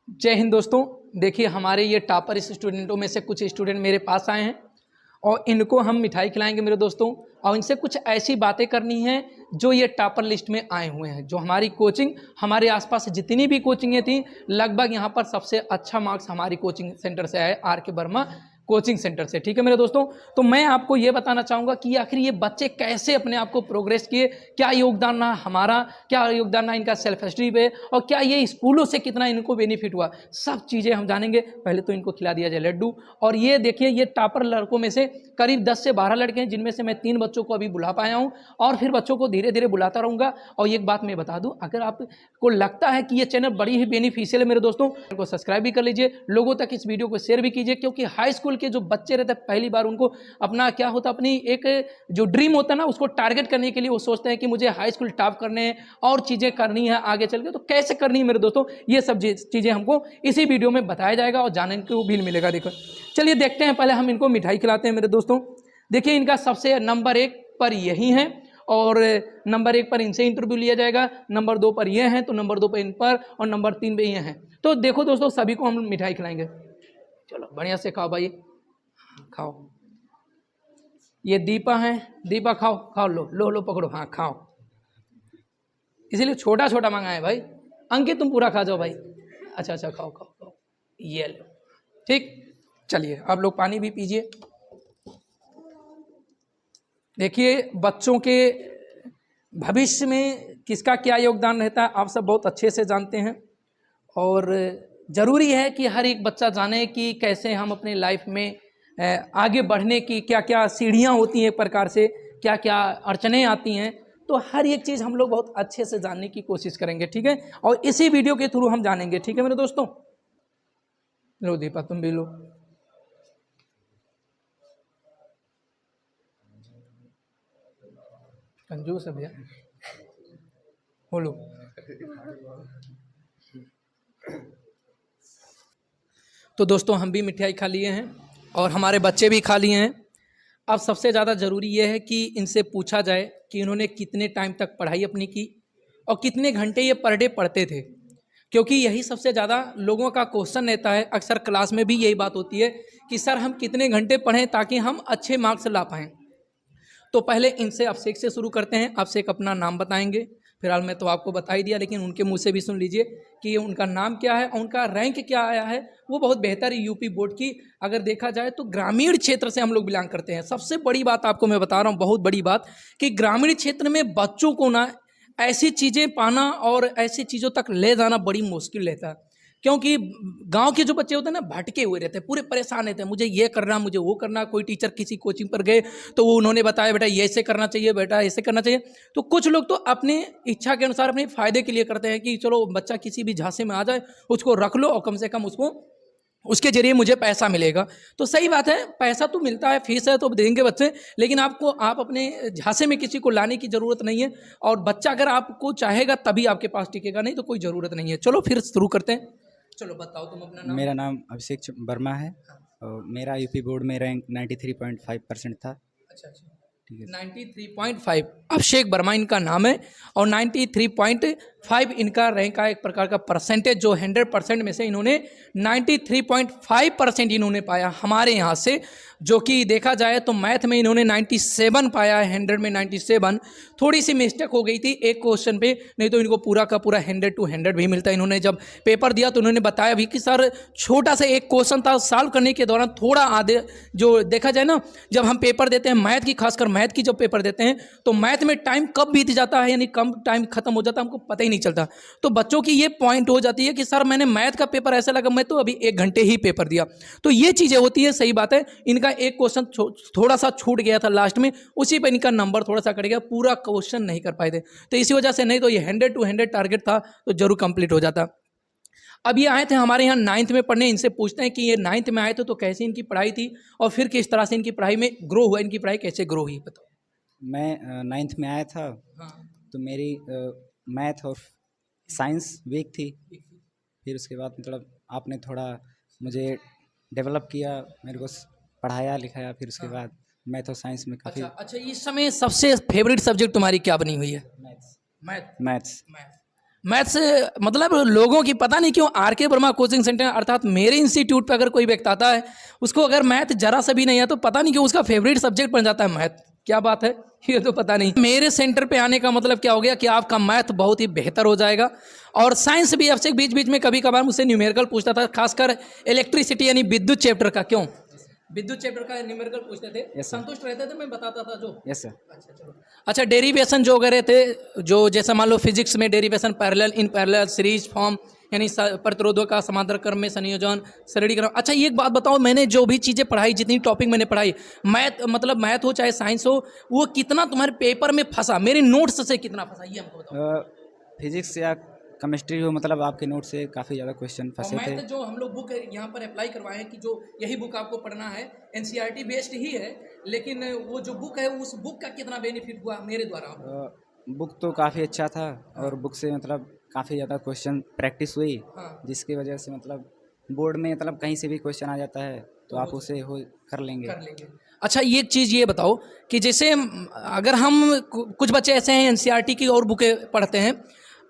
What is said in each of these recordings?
जय हिंद दोस्तों। देखिए हमारे ये टॉपर स्टूडेंटों में से कुछ स्टूडेंट मेरे पास आए हैं और इनको हम मिठाई खिलाएंगे मेरे दोस्तों, और इनसे कुछ ऐसी बातें करनी है जो ये टॉपर लिस्ट में आए हुए हैं। जो हमारी कोचिंग, हमारे आसपास जितनी भी कोचिंगें थी, लगभग यहाँ पर सबसे अच्छा मार्क्स हमारी कोचिंग सेंटर से आए, आर.के. वर्मा कोचिंग सेंटर से। ठीक है मेरे दोस्तों, तो मैं आपको ये बताना चाहूँगा कि आखिर ये बच्चे कैसे अपने आप को प्रोग्रेस किए, क्या योगदान रहा हमारा, क्या योगदान रहा इनका सेल्फ स्टडी पे, और क्या ये स्कूलों से कितना इनको बेनिफिट हुआ, सब चीज़ें हम जानेंगे। पहले तो इनको खिला दिया जाए लड्डू। और ये देखिए, ये टॉपर लड़कों में से करीब 10 से 12 लड़के हैं, जिनमें से मैं 3 बच्चों को अभी बुला पाया हूँ और फिर बच्चों को धीरे धीरे बुलाता रहूँगा। और एक बात मैं बता दूँ, अगर आपको लगता है कि ये चैनल बड़ी ही बेनिफिशियल है मेरे दोस्तों, को सब्सक्राइब भी कर लीजिए, लोगों तक इस वीडियो को शेयर भी कीजिए, क्योंकि हाई स्कूल के जो बच्चे रहते हैं पहली बार उनको अपना क्या होता है, अपनी एक जो ड्रीम होता है ना, उसको टारगेट करने के लिए वो सोचते हैं कि मुझे हाई स्कूल टॉप करने हैं और चीज़ें करनी है आगे चल के। तो कैसे करनी है मेरे दोस्तों, ये सब चीज़ें हमको इसी वीडियो में बताया जाएगा और जानने को भी मिलेगा। देखो चलिए देखते हैं, पहले हम इनको मिठाई खिलाते हैं मेरे दोस्तों। देखिए इनका सबसे नंबर 1 पर यही है और नंबर 1 पर इनसे इंटरव्यू लिया जाएगा, नंबर 2 पर ये हैं, तो नंबर 2 पर इन पर, और नंबर 3 पे ये हैं। तो देखो दोस्तों, सभी को हम मिठाई खिलाएंगे। चलो बढ़िया से खाओ भाई, खाओ। ये दीपा है, दीपा खाओ खाओ, लो लो लो पकड़ो, हाँ खाओ। इसीलिए छोटा छोटा मंगाए है भाई। अंकित तुम पूरा खा जाओ भाई। अच्छा अच्छा, खाओ खाओ खाओ, ये लो। ठीक, चलिए आप लोग पानी भी पीजिए। देखिए बच्चों के भविष्य में किसका क्या योगदान रहता है आप सब बहुत अच्छे से जानते हैं, और ज़रूरी है कि हर एक बच्चा जाने कि कैसे हम अपने लाइफ में आगे बढ़ने की क्या क्या सीढ़ियाँ होती हैं, एक प्रकार से क्या क्या अड़चनें आती हैं। तो हर एक चीज़ हम लोग बहुत अच्छे से जानने की कोशिश करेंगे, ठीक है, और इसी वीडियो के थ्रू हम जानेंगे। ठीक है मेरे दोस्तों, लो दीपा तुम भी लो। कंजूस है भैया, बोलो। तो दोस्तों हम भी मिठाई खा लिए हैं और हमारे बच्चे भी खा लिए हैं। अब सबसे ज़्यादा ज़रूरी यह है कि इनसे पूछा जाए कि इन्होंने कितने टाइम तक पढ़ाई अपनी की और कितने घंटे ये पर डे पढ़ते थे, क्योंकि यही सबसे ज़्यादा लोगों का क्वेश्चन रहता है। अक्सर क्लास में भी यही बात होती है कि सर हम कितने घंटे पढ़ें ताकि हम अच्छे मार्क्स ला पाएँ। तो पहले इनसे अभिषेक से शुरू करते हैं। अभिषेक अपना नाम बताएंगे। फिलहाल मैं तो आपको बता ही दिया, लेकिन उनके मुंह से भी सुन लीजिए कि उनका नाम क्या है और उनका रैंक क्या आया है। वो बहुत बेहतर है यूपी बोर्ड की, अगर देखा जाए तो ग्रामीण क्षेत्र से हम लोग बिलोंग करते हैं। सबसे बड़ी बात आपको मैं बता रहा हूँ, बहुत बड़ी बात, कि ग्रामीण क्षेत्र में बच्चों को ना ऐसी चीज़ें पाना और ऐसी चीज़ों तक ले जाना बड़ी मुश्किल रहता है, क्योंकि गांव के जो बच्चे होते हैं ना, भटके हुए रहते हैं, पूरे परेशान रहते हैं, मुझे ये करना, मुझे वो करना। कोई टीचर किसी कोचिंग पर गए तो वो उन्होंने बताया बेटा ये ऐसे करना चाहिए, बेटा ऐसे करना चाहिए। तो कुछ लोग तो अपने इच्छा के अनुसार अपने फ़ायदे के लिए करते हैं कि चलो बच्चा किसी भी झांसे में आ जाए, उसको रख लो और कम से कम उसको उसके जरिए मुझे पैसा मिलेगा। तो सही बात है, पैसा तो मिलता है, फीस है तो देंगे बच्चे, लेकिन आप अपने झांसे में किसी को लाने की ज़रूरत नहीं है। और बच्चा अगर आपको चाहेगा तभी आपके पास टिकेगा, नहीं तो कोई ज़रूरत नहीं है। चलो फिर शुरू करते हैं। चलो बताओ तुम अपना नाम। मेरा नाम अभिषेक वर्मा है और मेरा यूपी बोर्ड में रैंक 93.5% था। अच्छा अच्छा, ठीक है। 93.5 अभिषेक वर्मा इनका नाम है और 93.5 इनका रैंक का एक प्रकार का परसेंटेज, जो 100% में से इन्होंने 93.5% इन्होंने पाया हमारे यहाँ से। जो कि देखा जाए तो मैथ में इन्होंने 97 पाया है, 100 में 97। थोड़ी सी मिस्टेक हो गई थी एक क्वेश्चन पे, नहीं तो इनको पूरा का पूरा 100 to 100 भी मिलता है। इन्होंने जब पेपर दिया तो उन्होंने बताया भी कि सर छोटा सा एक क्वेश्चन था, सॉल्व करने के दौरान थोड़ा आधे, जो देखा जाए ना, जब हम पेपर देते हैं मैथ की, खासकर मैथ की जब पेपर देते हैं तो मैथ में टाइम कब बीत जाता है, यानी कम टाइम खत्म हो जाता है, हमको पता ही नहीं चलता। तो बच्चों की ये पॉइंट हो जाती है कि सर मैंने मैथ का पेपर ऐसा लगा, मैं तो अभी 1 घंटे ही पेपर दिया। तो ये चीज़ें होती है, सही बात है। इनका एक क्वेश्चन थोड़ा सा छूट गया था लास्ट में, उसी पर इनका नंबर थोड़ा सा कट गया, पूरा क्वेश्चन नहीं कर पाए थे। तो इसी वजह से, नहीं तो ये 100 to 100 टारगेट था तो जरूर कंप्लीट हो जाता। अब ये आए थे हमारे यहाँ 9th में पढ़ने। इनसे पूछते हैं कि ये 9th में आए थे तो कैसी इनकी पढ़ाई थी और फिर किस तरह से इनकी पढ़ाई में ग्रो हुआ, इनकी पढ़ाई कैसे ग्रो हुई, बताओ। मैं 9th में आया था। हाँ, तो मेरी मैथ और साइंस वीक थी। फिर उसके बाद मतलब आपने थोड़ा मुझे डेवलप किया, मेरे को पढ़ाया लिखाया। फिर उसके बाद मैथ और साइंस में काफ़ी। अच्छा, इस समय सबसे फेवरेट सब्जेक्ट तुम्हारी क्या बनी हुई है? Maths. Math. Maths. Math maths मतलब लोगों की पता नहीं क्यों आर के वर्मा कोचिंग सेंटर अर्थात मेरे इंस्टीट्यूट पे अगर कोई व्यक्ति आता है, उसको अगर मैथ जरा सा भी नहीं है तो पता नहीं क्यों उसका फेवरेट सब्जेक्ट बन जाता है मैथ। क्या बात है, ये तो पता नहीं। मेरे सेंटर पे आने का मतलब क्या हो गया कि आपका मैथ बहुत ही बेहतर हो जाएगा। और साइंस भी आपसे बीच बीच में कभी कभार मुझसे न्यूमेरिकल पूछता था, खासकर इलेक्ट्रिसिटी यानी विद्युत चैप्टर का। क्यों विद्युत चैप्टर का न्यूमेरिकल पूछते थे, Yes, sir. संतुष्ट रहते थे, मैं बताता था जो। Yes sir. अच्छा चलो। अच्छा, डेरिवेशन जो वगैरह थे, जो जैसे मान लो फिजिक्स में derivation parallel, in parallel, series form यानी प्रतिरोधों का समांतर क्रम में संयोजन, सरलीकरण। अच्छा ये एक बात बताओ, मैंने जो भी चीज़ें पढ़ाई, जितनी टॉपिक मैंने पढ़ाई, मैथ मतलब मैथ हो चाहे साइंस हो, वो कितना तुम्हारे पेपर में फंसा, मेरे नोट्स से कितना फंसा, ये हमको बताओ। फिजिक्स या केमिस्ट्री हो, मतलब आपके नोट से काफ़ी ज़्यादा क्वेश्चन और फंसे थे। मैथ जो हम लोग बुक यहाँ पर अप्लाई करवाए हैं कि जो यही बुक आपको पढ़ना है, एनसीईआरटी बेस्ड ही है, लेकिन वो जो बुक है उस बुक का कितना बेनिफिट हुआ मेरे द्वारा आपको? बुक तो काफ़ी अच्छा था और बुक से मतलब काफ़ी ज़्यादा क्वेश्चन प्रैक्टिस हुई, हाँ। जिसकी वजह से मतलब बोर्ड में मतलब कहीं से भी क्वेश्चन आ जाता है तो आप उसे हो कर लेंगे। कर लेंगे। अच्छा ये चीज़ ये बताओ कि जैसे अगर हम कुछ बच्चे ऐसे हैं एनसीईआरटी की और बुकें पढ़ते हैं।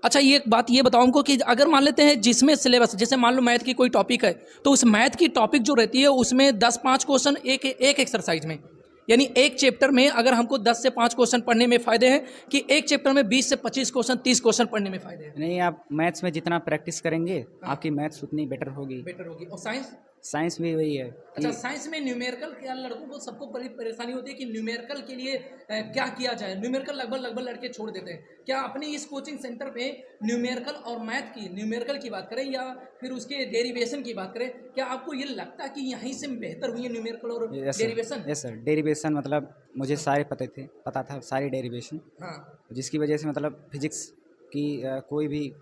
अच्छा ये एक बात ये बताओ हमको कि अगर मान लेते हैं जिसमें सिलेबस, जैसे मान लो मैथ की कोई टॉपिक है, तो उस मैथ की टॉपिक जो रहती है उसमें 10-5 क्वेश्चन एक एक्सरसाइज में, यानी एक चैप्टर में अगर हमको 10 से 5 क्वेश्चन पढ़ने में फ़ायदे हैं कि एक चैप्टर में 20 से 25 क्वेश्चन 30 क्वेश्चन पढ़ने में फ़ायदे हैं? नहीं, आप मैथ्स में जितना प्रैक्टिस करेंगे आपकी मैथ्स उतनी बेटर होगी। बेटर होगी। और साइंस? साइंस भी वही है अच्छा, कि साइंस में न्यूमेरिकल क्या, लड़कों को सबको बड़ी परेशानी होती है कि न्यूमेरिकल के लिए क्या किया जाए। न्यूमेरिकल लगभग लड़के छोड़ देते हैं। क्या अपने इस कोचिंग सेंटर पे न्यूमेरिकल और मैथ की, न्यूमेरिकल की बात करें या फिर उसके डेरिवेशन की बात करें, क्या आपको ये लगता है कि यहीं से बेहतर हुई है न्यूमेरिकल और डेरिवेशन? यस सर, डेरिवेशन मतलब मुझे सारे पता था सारी डेरिवेशन, हाँ। जिसकी वजह से मतलब फिजिक्स की कोई भी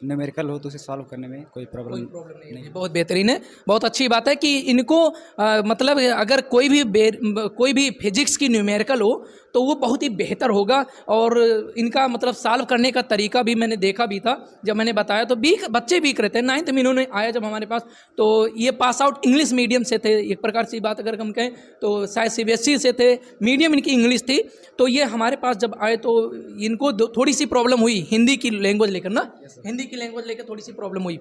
न्यूमेरिकल हो तो उसे सॉल्व करने में कोई कोई प्रॉब्लम प्रॉब्लम नहीं नहीं। है। बहुत बेहतरीन है, बहुत अच्छी बात है कि इनको मतलब अगर कोई भी फिजिक्स की न्यूमेरिकल हो तो वो बहुत ही बेहतर होगा। और इनका मतलब सॉल्व करने का तरीका भी मैंने देखा भी था, जब मैंने बताया तो बच्चे वीक रहते हैं। 9th में इन्होंने आया जब हमारे पास, तो ये पास आउट इंग्लिश मीडियम से थे, एक प्रकार से बात अगर हम कहें तो शायद सीबीएसई से थे, मीडियम इनकी इंग्लिश थी। तो ये हमारे पास जब आए तो इनको थोड़ी सी प्रॉब्लम हुई हिंदी की लैंग्वेज लेकर ना, हिंदी की लैंग्वेज लेकर थोड़ी सी प्रॉब्लम हुई।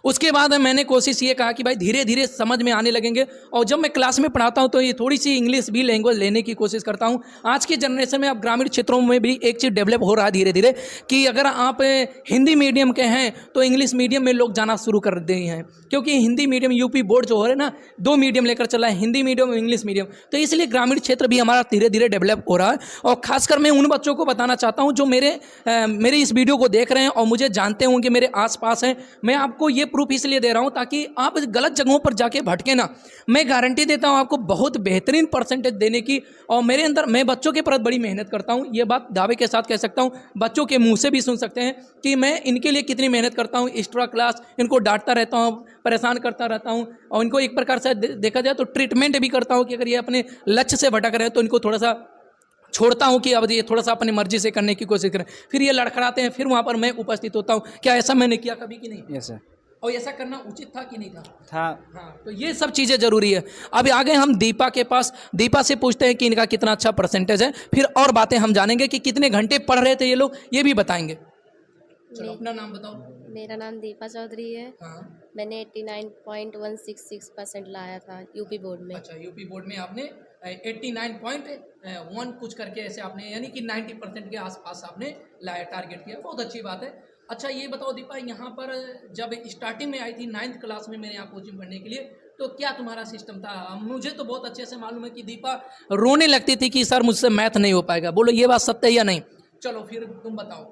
उसके बाद मैंने कोशिश ये कहा कि भाई धीरे धीरे समझ में आने लगेंगे। और जब मैं क्लास में पढ़ाता हूँ तो ये थोड़ी सी इंग्लिश भी लैंग्वेज लेने की कोशिश करता हूँ। आज के जनरेशन में अब ग्रामीण क्षेत्रों में भी एक चीज़ डेवलप हो रहा है धीरे धीरे कि अगर आप हिंदी मीडियम के हैं तो इंग्लिश मीडियम में लोग जाना शुरू कर दिए हैं, क्योंकि हिंदी मीडियम यूपी बोर्ड जो हो रहा है ना, 2 मीडियम लेकर चला है, हिंदी मीडियम और इंग्लिश मीडियम। तो इसलिए ग्रामीण क्षेत्र भी हमारा धीरे धीरे डेवलप हो रहा है। और खासकर मैं उन बच्चों को बताना चाहता हूँ जो मेरे इस वीडियो को देख रहे हैं और मुझे जानते होंगे, मेरे आसपास हैं। मैं आपको ये प्रूफ इसलिए दे रहा हूँ ताकि आप गलत जगहों पर जाके भटके ना। मैं गारंटी देता हूँ आपको बहुत बेहतरीन परसेंटेज देने की। और मेरे अंदर, मैं बच्चों के प्रति बड़ी मेहनत करता हूँ, ये बात दावे के साथ कह सकता हूँ। बच्चों के मुंह से भी सुन सकते हैं कि मैं इनके लिए कितनी मेहनत करता हूँ। एक्स्ट्रा क्लास इनको डांटता रहता हूँ, परेशान करता रहता हूँ, और इनको एक प्रकार से देखा जाए तो ट्रीटमेंट भी करता हूँ कि अगर ये अपने लक्ष्य से भटक रहे हैं तो इनको थोड़ा सा छोड़ता हूँ कि अब ये थोड़ा सा अपनी मर्जी से करने की कोशिश करें। फिर ये लड़खड़ाते हैं, फिर वहाँ पर मैं उपस्थित होता हूँ। क्या ऐसा मैंने किया कभी कि नहीं? Yes sir. और ऐसा करना उचित था कि नहीं था? था। हाँ, तो ये सब चीज़ें ज़रूरी है। अब आ गए हम दीपा के पास। दीपा से पूछते हैं कि इनका कितना अच्छा परसेंटेज है, फिर और बातें हम जानेंगे कि कितने घंटे पढ़ रहे थे ये लोग, ये भी बताएंगे। चलो अपना नाम बताओ। मेरा नाम दीपा चौधरी है। हाँ। मैंने 89.166% लाया था यूपी बोर्ड में। अच्छा, यूपी बोर्ड में आपने 89.1 कुछ करके ऐसे आपने, यानी कि 90% के आसपास आपने लाया, टारगेट किया। बहुत अच्छी बात है। अच्छा ये बताओ दीपा, यहाँ पर जब स्टार्टिंग में आई थी 9th क्लास में मेरे यहाँ कोचिंग पढ़ने के लिए, तो क्या तुम्हारा सिस्टम था? मुझे तो बहुत अच्छे से मालूम है कि दीपा रोने लगती थी कि सर मुझसे मैथ नहीं हो पाएगा। बोलो ये बात सत्य है या नहीं? चलो फिर तुम बताओ,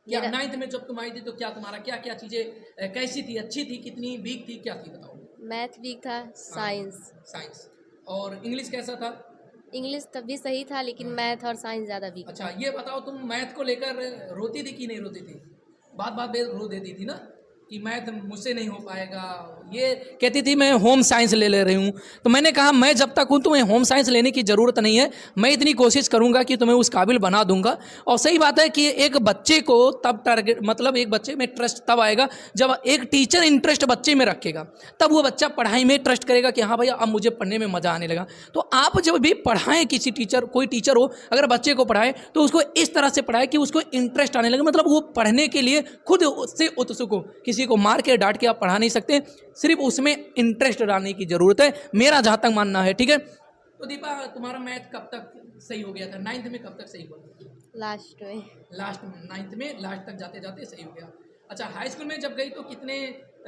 क्या 9th में जब तुम आई थी तो क्या तुम्हारा क्या क्या चीज़ें कैसी थी? अच्छी थी, कितनी वीक थी, क्या थी बताओ? मैथ वीक था, साइंस। साइंस। और इंग्लिश कैसा था? इंग्लिश तब भी सही था, लेकिन मैथ और साइंस ज़्यादा वीक। अच्छा ये बताओ, तुम मैथ को लेकर रोती थी कि नहीं रोती थी? बात बात पे रो देती थी ना? कि मैथ मुझसे नहीं हो पाएगा, ये कहती थी मैं होम साइंस ले रही हूँ। तो मैंने कहा मैं जब तक हूँ तुम्हें होम साइंस लेने की ज़रूरत नहीं है, मैं इतनी कोशिश करूँगा कि तुम्हें उस काबिल बना दूंगा। और सही बात है कि एक बच्चे को तब टारगेट मतलब एक बच्चे में ट्रस्ट तब आएगा जब एक टीचर इंटरेस्ट बच्चे में रखेगा, तब वो बच्चा पढ़ाई में ट्रस्ट करेगा कि हाँ भैया अब मुझे पढ़ने में मज़ा आने लगा। तो आप जब भी पढ़ाएं किसी टीचर, कोई टीचर हो अगर बच्चे को पढ़ाए तो उसको इस तरह से पढ़ाए कि उसको इंटरेस्ट आने लगे, मतलब वो पढ़ने के लिए खुद उससे उत्सुक हो। किसी को मार के डांट के आप पढ़ा नहीं सकते, सिर्फ उसमें इंटरेस्ट डालने की जरूरत है, मेरा जहाँ तक मानना है। ठीक है, तो दीपा तुम्हारा मैथ कब तक सही हो गया था? 9th में कब तक सही हुआ? लास्ट में। लास्ट में 9th में लास्ट तक जाते जाते सही हो गया। अच्छा, हाई स्कूल में जब गई तो कितने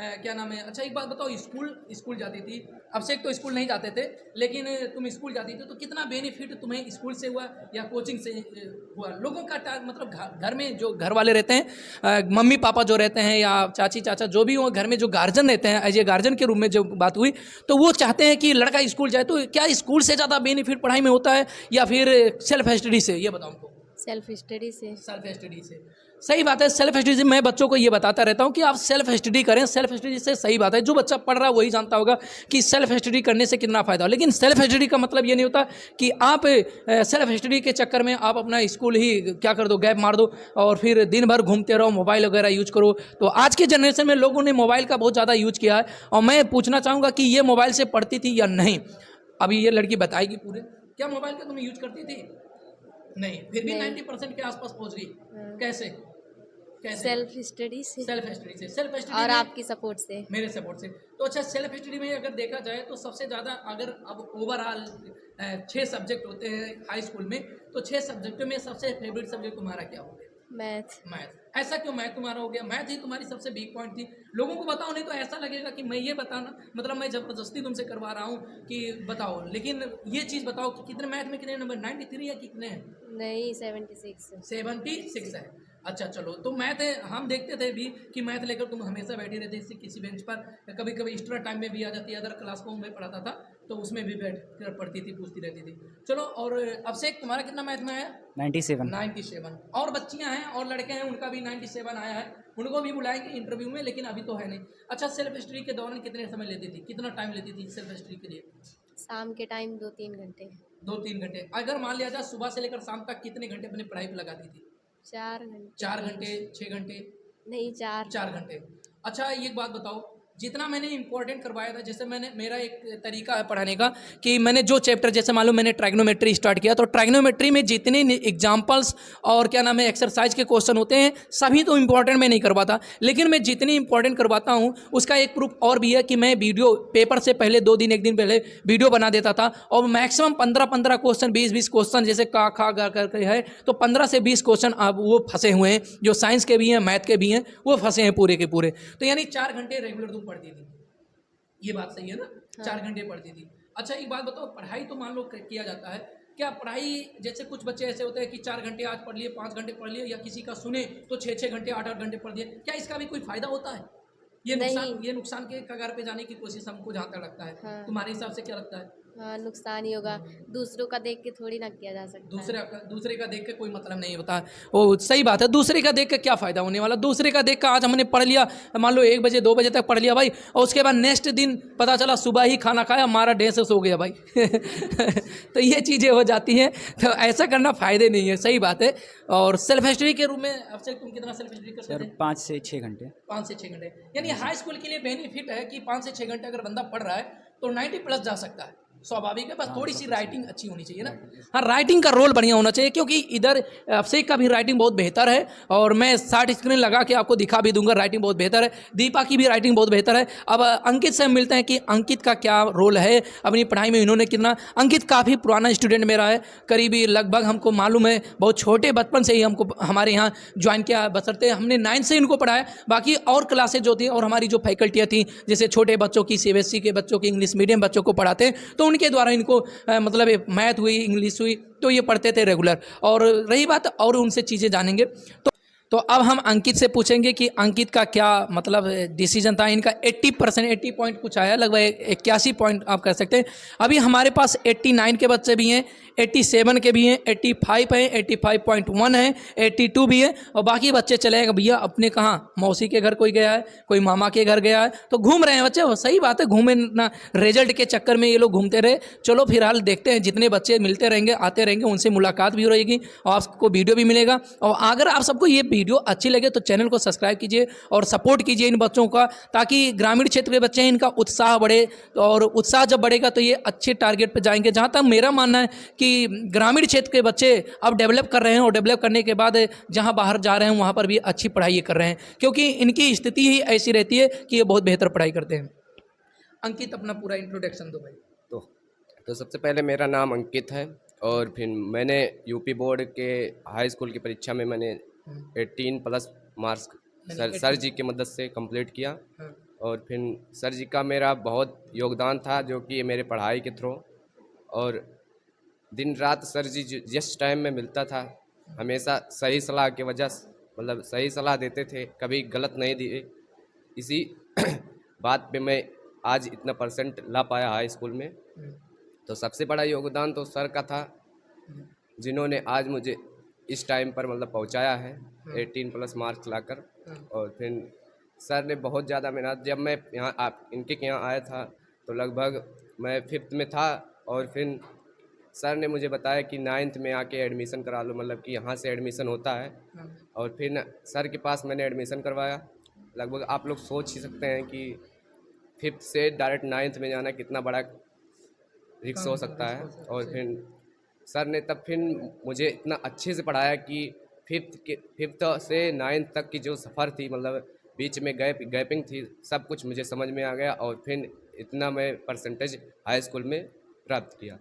क्या नाम है, अच्छा एक बात बताओ, स्कूल जाती थी, अब से तो स्कूल नहीं जाते थे, लेकिन तुम स्कूल जाती थी तो कितना बेनिफिट तुम्हें स्कूल से हुआ या कोचिंग से हुआ? लोगों का मतलब घर में जो घर वाले रहते हैं, मम्मी पापा जो रहते हैं या चाची चाचा जो भी हो, घर में जो गार्जियन रहते हैं, एज ए गार्जियन के रूप में जो बात हुई, तो वो चाहते हैं कि लड़का स्कूल जाए, तो क्या स्कूल से ज़्यादा बेनिफिट पढ़ाई में होता है या फिर सेल्फ स्टडी से? ये बताओ हमको। सेल्फ स्टडी से। सेल्फ स्टडी से, सही बात है। सेल्फ स्टडी से मैं बच्चों को ये बताता रहता हूँ कि आप सेल्फ स्टडी करें, सेल्फ स्टडी से सही बात है। जो बच्चा पढ़ रहा है वही जानता होगा कि सेल्फ स्टडी करने से कितना फ़ायदा हो, लेकिन सेल्फ स्टडी का मतलब ये नहीं होता कि आप सेल्फ स्टडी के चक्कर में आप अपना स्कूल ही क्या कर दो, गैप मार दो और फिर दिन भर घूमते रहो, मोबाइल वगैरह यूज करो। तो आज के जनरेशन में लोगों ने मोबाइल का बहुत ज़्यादा यूज किया है, और मैं पूछना चाहूँगा कि ये मोबाइल से पढ़ती थी या नहीं? अभी ये लड़की बताएगी पूरे, क्या मोबाइल का तुम यूज करती थी? नहीं, फिर भी 90% के आसपास पहुंच गई। कैसे? सेल्फ स्टडी से। सेल्फ स्टडी से। सेल्फ स्टडी और में आपकी सपोर्ट से। मेरे सपोर्ट से। तो अच्छा, सेल्फ स्टडी में अगर देखा जाए तो सबसे ज़्यादा अगर अब ओवरऑल 6 सब्जेक्ट होते हैं हाई स्कूल में, तो 6 सब्जेक्टों में सबसे फेवरेट सब्जेक्ट तुम्हारा क्या हो गया? मैथ। मैथ। ऐसा क्यों मैथ तुम्हारा हो गया? मैथ ही तुम्हारी सबसे वीक पॉइंट थी। लोगों को बताओ, नहीं तो ऐसा लगेगा कि मैं ये बताना मतलब मैं ज़बरदस्ती तुमसे करवा रहा हूँ कि बताओ, लेकिन ये चीज़ बताओ कि कितने मैथ में कितने नंबर? 93 या कितने हैं? नहीं, 76। 76 है। अच्छा चलो, तो मैथ हम देखते थे भी कि मैथ लेकर तुम हमेशा बैठी रहती थी किसी बेंच पर, कभी कभी एक्स्ट्रा टाइम में भी आ जाती है, अदर क्लास को मैं पढ़ाता था तो उसमें भी बैठ कर पढ़ती थी, पूछती रहती थी। चलो, और अभिषेक तुम्हारा कितना मैथ में है? 97। और बच्चियां हैं और लड़के हैं, उनका भी 97 आया है, उनको भी बुलाएंगे इंटरव्यू में, लेकिन अभी तो है नहीं। अच्छा, सेल्फ स्टडी के दौरान कितने समय लेती थी, कितना टाइम लेती थी सेल्फ स्टडी के लिए? शाम के टाइम 2-3 घंटे। 2-3 घंटे। अगर मान लिया जाए सुबह से लेकर शाम तक कितने घंटे अपनी पढ़ाई पर लगाती थी? 4 घंटे। 4 घंटे, 6 घंटे? नहीं, 4 घंटे। अच्छा, एक बात बताओ, जितना मैंने इंपॉर्टेंट करवाया था, जैसे मेरा एक तरीका है पढ़ाने का कि मैंने जो चैप्टर, जैसे मान लो मैंने ट्राइग्नोमेट्री स्टार्ट किया, तो ट्राइग्नोमेट्री में जितने एग्जाम्पल्स और क्या नाम है एक्सरसाइज के क्वेश्चन होते हैं सभी तो इंपॉर्टेंट मैं नहीं करवाता, लेकिन मैं जितनी इंपॉर्टेंट करवाता हूँ उसका एक प्रूफ और भी है कि मैं वीडियो पेपर से पहले 2 दिन 1 दिन पहले वीडियो बना देता था, और मैक्सिमम 15 क्वेश्चन, 20 क्वेश्चन, जैसे का खा गा करके है, तो 15 से 20 क्वेश्चन अब वो फंसे हुए हैं, जो साइंस के भी हैं, मैथ के भी हैं, वो फंसे हैं पूरे के पूरे। तो यानी 4 घंटे रेगुलर तुम पढ़ती थी, ये बात सही है ना? हाँ। 4 घंटे पढ़ती थी। अच्छा, एक बात बताओ, पढ़ाई तो मान लो किया जाता है, क्या पढ़ाई जैसे कुछ बच्चे ऐसे होते हैं कि 4 घंटे आज पढ़ लिए, 5 घंटे पढ़ लिए, या किसी का सुने तो 6 घंटे 8 घंटे पढ़ दिए, क्या इसका भी कोई फायदा होता है? ये नुकसान के कगार पे जाने की कोशिश हमको जहाँ तक लगता है। हाँ। तुम्हारे हिसाब से क्या लगता है? हाँ, नुकसान ही होगा, दूसरों का देख के थोड़ी ना किया जा सकता। दूसरे का देख के कोई मतलब नहीं होता। वो सही बात है, दूसरे का देख के क्या फ़ायदा होने वाला? दूसरे का देख कर आज हमने पढ़ लिया, मान लो 1 बजे 2 बजे तक पढ़ लिया भाई, और उसके बाद नेक्स्ट दिन पता चला सुबह ही खाना खाया, हमारा डे से सो गया भाई तो ये चीज़ें हो जाती हैं, तो ऐसा करना फ़ायदे नहीं है, सही बात है। और सेल्फ स्टडी के रूप में अब से तुम कितना सेल्फ स्टडी करते थे? 5 से 6 घंटे। 5 से 6 घंटे, यानी हाई स्कूल के लिए बेनिफिट है कि 5 से 6 घंटे अगर बंदा पढ़ रहा है तो 90+ जा सकता है, स्वाभाविक है। बस थोड़ी सी राइटिंग अच्छी होनी चाहिए ना। हाँ, राइटिंग का रोल बढ़िया होना चाहिए, क्योंकि इधर अभिषेक का भी राइटिंग बहुत बेहतर है, और मैं 60 स्क्रीन लगा के आपको दिखा भी दूंगा, राइटिंग बहुत बेहतर है। दीपा की भी राइटिंग बहुत बेहतर है। अब अंकित से मिलते हैं कि अंकित का क्या रोल है अपनी पढ़ाई में, इन्होंने कितना। अंकित काफ़ी पुराना स्टूडेंट मेरा है, करीबी लगभग हमको मालूम है, बहुत छोटे बचपन से ही हमको हमारे यहाँ ज्वाइन किया, बसरते हमने 9 से इनको पढ़ाया। बाकी और क्लासेज जो थी और हमारी जो फैकल्टियाँ थी, जैसे छोटे बच्चों की, CBSE के बच्चों की, इंग्लिश मीडियम बच्चों को पढ़ाते हैं, तो उनके द्वारा इनको मतलब मैथ हुई, इंग्लिश हुई, तो ये पढ़ते थे रेगुलर। और रही बात, और उनसे चीज़ें जानेंगे, तो अब हम अंकित से पूछेंगे कि अंकित का क्या मतलब डिसीजन था। इनका 80% 80 पॉइंट कुछ आया, लगभग 81 पॉइंट आप कह सकते हैं। अभी हमारे पास 89 के बच्चे भी हैं, 87 के भी हैं, 85 हैं, 85.1 है, 82 भी है, और बाकी बच्चे चले गए भैया अपने कहाँ, मौसी के घर कोई गया है, कोई मामा के घर गया है, तो घूम रहे हैं बच्चे। वो सही बात है, घूमे ना, रिजल्ट के चक्कर में ये लोग घूमते रहे। चलो फिलहाल देखते हैं, जितने बच्चे मिलते रहेंगे आते रहेंगे उनसे मुलाकात भी रहेगी और आपको वीडियो भी मिलेगा। और अगर आप सबको ये वीडियो अच्छी लगे तो चैनल को सब्सक्राइब कीजिए और सपोर्ट कीजिए इन बच्चों का, ताकि ग्रामीण क्षेत्र के बच्चे हैं इनका उत्साह बढ़े, और उत्साह जब बढ़ेगा तो ये अच्छे टारगेट पे जाएंगे। जहाँ तक मेरा मानना है कि ग्रामीण क्षेत्र के बच्चे अब डेवलप कर रहे हैं, और डेवलप करने के बाद जहाँ बाहर जा रहे हैं वहाँ पर भी अच्छी पढ़ाई कर रहे हैं, क्योंकि इनकी स्थिति ही ऐसी रहती है कि ये बहुत बेहतर पढ़ाई करते हैं। अंकित अपना पूरा इंट्रोडक्शन दो भाई। तो सबसे पहले मेरा नाम अंकित है, और फिर मैंने यूपी बोर्ड के हाई स्कूल की परीक्षा में मैंने 18+ मार्क्स सर जी की मदद से कंप्लीट किया। और फिर सर जी का मेरा बहुत योगदान था, जो कि मेरे पढ़ाई के थ्रू, और दिन रात सर जी जिस टाइम में मिलता था हमेशा सही सलाह की वजह से, मतलब सही सलाह देते थे, कभी गलत नहीं दिए। इसी बात पे मैं आज इतना परसेंट ला पाया हाई स्कूल में। तो सबसे बड़ा योगदान तो सर का था, जिन्होंने आज मुझे इस टाइम पर मतलब पहुंचाया है 18+ मार्क्स लाकर। और फिर सर ने बहुत ज़्यादा मेहनत, जब मैं यहाँ इनके यहाँ आया था तो लगभग मैं 5th में था, और फिर सर ने मुझे बताया कि 9th में आके एडमिशन करा लो, मतलब कि यहाँ से एडमिशन होता है। और फिर सर के पास मैंने एडमिशन करवाया। लगभग आप लोग सोच ही सकते हैं कि 5th से डायरेक्ट 9th में जाना कितना बड़ा रिक्स हो सकता है। और फिर सर ने तब फिर मुझे इतना अच्छे से पढ़ाया कि 5th से 9th तक की जो सफ़र थी, मतलब बीच में गैपिंग थी, सब कुछ मुझे समझ में आ गया। और फिर इतना मैं परसेंटेज हाई स्कूल में प्राप्त किया।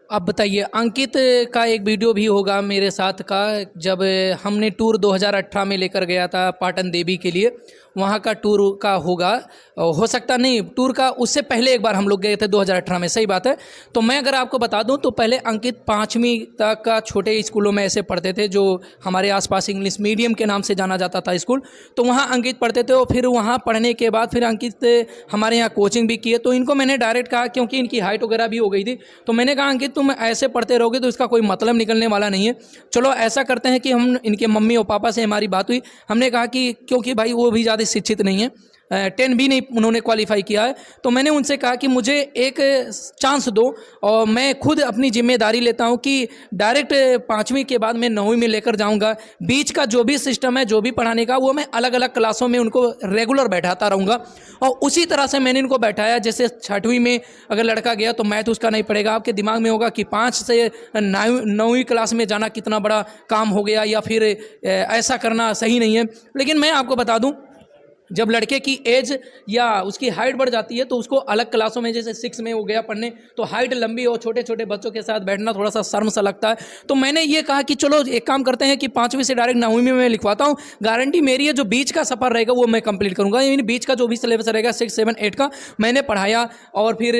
अब बताइए, अंकित का एक वीडियो भी होगा मेरे साथ का, जब हमने टूर 2018 में लेकर गया था पाटन देवी के लिए, वहाँ का टूर का होगा, हो सकता नहीं टूर का उससे पहले एक बार हम लोग गए थे 2018 में, सही बात है। तो मैं अगर आपको बता दूं तो पहले अंकित 5वीं तक का छोटे स्कूलों में ऐसे पढ़ते थे, जो हमारे आसपास इंग्लिश मीडियम के नाम से जाना जाता था स्कूल, तो वहाँ अंकित पढ़ते थे। और फिर वहाँ पढ़ने के बाद फिर अंकित हमारे यहाँ कोचिंग भी किए। तो इनको मैंने डायरेक्ट कहा, क्योंकि इनकी हाइट वगैरह भी हो गई थी, तो मैंने कहा अंकित तुम ऐसे पढ़ते रहोगे तो इसका कोई मतलब निकलने वाला नहीं है। चलो ऐसा करते हैं कि हम, इनके मम्मी और पापा से हमारी बात हुई, हमने कहा कि क्योंकि भाई वो भी ज़्यादा शिक्षित नहीं है, 10 भी नहीं उन्होंने क्वालिफाई किया है, तो मैंने उनसे कहा कि मुझे एक चांस दो और मैं खुद अपनी जिम्मेदारी लेता हूं कि डायरेक्ट 5वीं के बाद मैं 9वीं में लेकर जाऊंगा। बीच का जो भी सिस्टम है, जो भी पढ़ाने का, वो मैं अलग अलग क्लासों में उनको रेगुलर बैठाता रहूँगा। और उसी तरह से मैंने इनको बैठाया। जैसे 6वीं में अगर लड़का गया तो मैथ उसका नहीं पड़ेगा, आपके दिमाग में होगा कि 5 से 9वीं क्लास में जाना कितना बड़ा काम हो गया, या फिर ऐसा करना सही नहीं है। लेकिन मैं आपको बता दूं, जब लड़के की एज या उसकी हाइट बढ़ जाती है तो उसको अलग क्लासों में, जैसे 6 में हो गया पढ़ने, तो हाइट लंबी और छोटे छोटे बच्चों के साथ बैठना थोड़ा सा शर्म सा लगता है। तो मैंने ये कहा कि चलो एक काम करते हैं कि 5वीं से डायरेक्ट 9वीं में मैं लिखवाता हूँ, गारंटी मेरी है जो बीच का सफ़र रहेगा वो मैं कंप्लीट करूँगा। यानी बीच का जो भी सिलेबस रहेगा 6, 7, 8 का मैंने पढ़ाया। और फिर